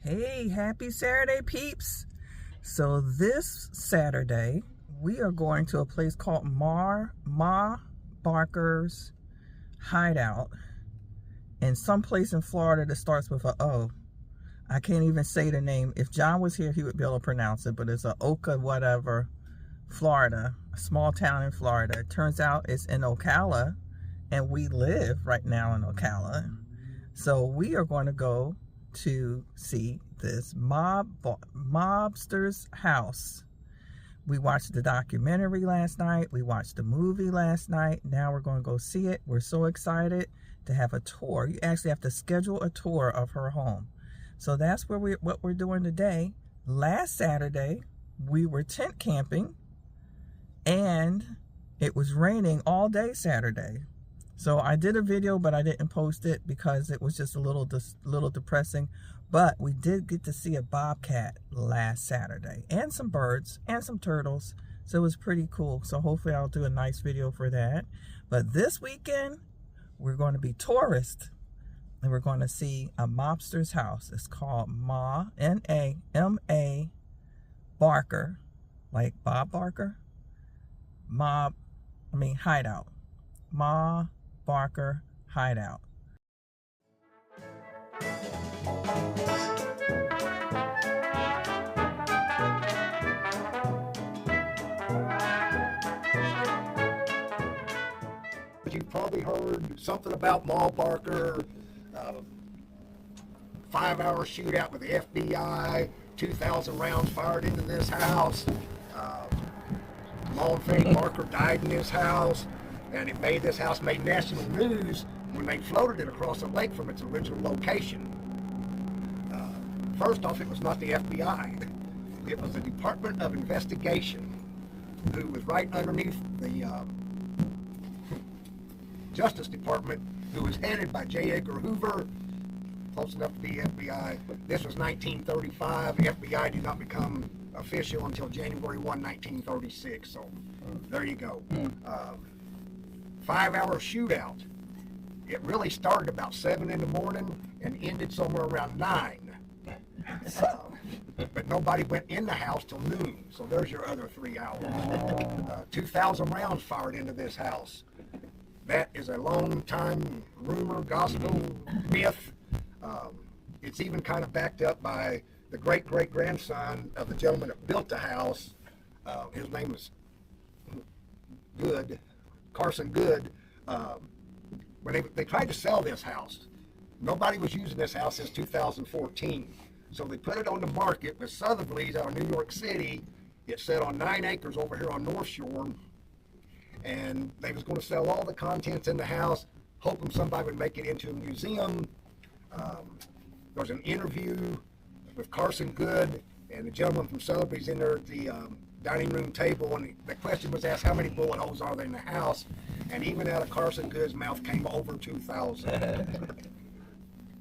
Hey, happy Saturday, peeps. So this Saturday, we are going to a place called Ma Barker's Hideout in some place in Florida that starts with a O. I can't even say the name. If John was here, he would be able to pronounce it, but it's a Oka whatever, Florida, a small town in Florida. It turns out it's in Ocala, and we live right now in Ocala. So we are going to go to see this mobster's house. We watched the documentary last night. We watched the movie last night. Now we're going to go see it. We're so excited to have a tour. You actually have to schedule a tour of her home. So that's what we're doing today. Last Saturday, we were tent camping, and it was raining all day Saturday. So I did a video, but I didn't post it because it was just a little depressing. But we did get to see a bobcat last Saturday, and some birds, and some turtles. So it was pretty cool. So hopefully I'll do a nice video for that. But this weekend, we're going to be tourists, and we're going to see a mobster's house. It's called M-A Barker, like Bob Barker. Hideout. Ma Barker Hideout. You've probably heard something about Ma Barker, 5-hour shootout with the FBI, 2,000 rounds fired into this house. Ma and Freddie Barker died in this house, and this house made national news when they floated it across the lake from its original location. First off, it was not the FBI. It was the Department of Investigation, who was right underneath the Justice Department, who was headed by J. Edgar Hoover, close enough to be FBI. This was 1935. FBI did not become official until January 1, 1936. So there you go. 5-hour shootout. It really started about 7 in the morning and ended somewhere around 9. But nobody went in the house till noon. So there's your other 3 hours. 2,000 rounds fired into this house. That is a long time rumor, gospel, myth. It's even kind of backed up by the great-great-grandson of the gentleman that built the house. His name was Carson Good. When they tried to sell this house, nobody was using this house since 2014. So they put it on the market with Sotheby's out of New York City. It's set on 9 acres over here on North Shore. And they was going to sell all the contents in the house, hoping somebody would make it into a museum. There was an interview with Carson Good and the gentleman from Sotheby's in there at the dining room table, and the question was asked, how many bullet holes are there in the house? And even out of Carson Good's mouth came over 2,000.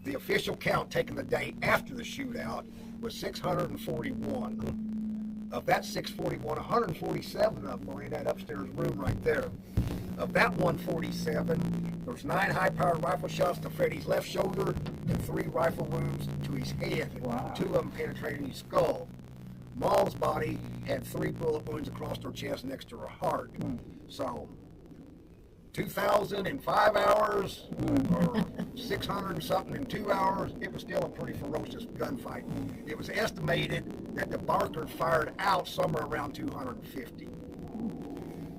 The official count taken the day after the shootout was 641. Of that 641, 147 of them were in that upstairs room right there. Of that 147, there's 9 high-powered rifle shots to Freddie's left shoulder and 3 rifle wounds to his head. Wow. 2 of them penetrated his skull. Ma's body had 3 bullet wounds across her chest next to her heart. So 2,000 in 5 hours, or 600 and something in 2 hours, it was still a pretty ferocious gunfight. It was estimated that the Barker fired out somewhere around 250.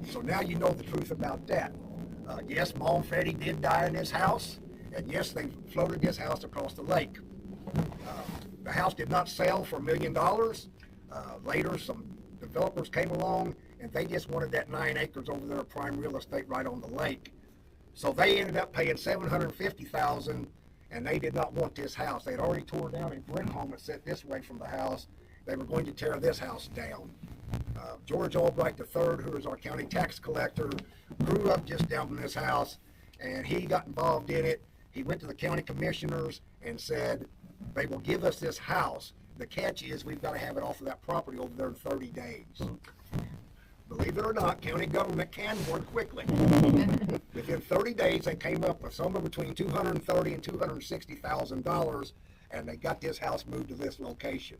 So now you know the truth about that. Yes, Ma and Freddie did die in this house, and yes, they floated this house across the lake. The house did not sell for $1 million. Later, some developers came along, and they just wanted that 9 acres over there of prime real estate right on the lake. So they ended up paying $750,000, and they did not want this house. They had already torn down a brick home that sat this way from the house. They were going to tear this house down. George Albright III, who was our county tax collector, grew up just down from this house, and he got involved in it. He went to the county commissioners and said, they will give us this house. The catch is we've got to have it off of that property over there in 30 days. Believe it or not, county government can work quickly. Within 30 days, they came up with somewhere between $230,000 and $260,000 and they got this house moved to this location.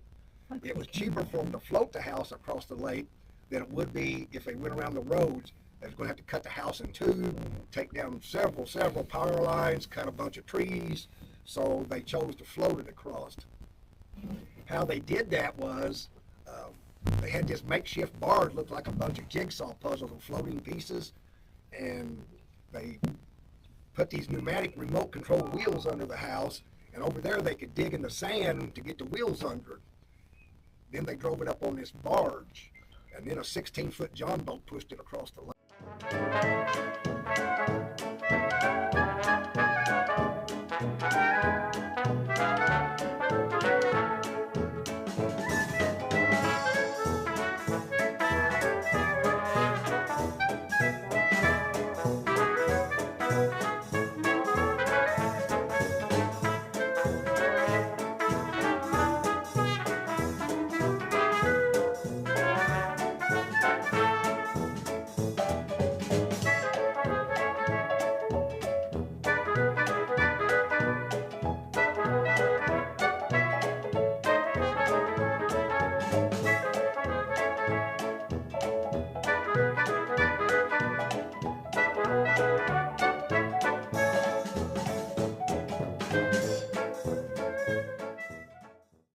It was cheaper for them to float the house across the lake than it would be if they went around the roads. They was going to have to cut the house in two, take down several power lines, cut a bunch of trees. So they chose to float it across. How they did that was they had this makeshift barge, looked like a bunch of jigsaw puzzles of floating pieces, and they put these pneumatic remote control wheels under the house, and over there they could dig in the sand to get the wheels under it. Then they drove it up on this barge, and then a 16-foot John boat pushed it across the lake.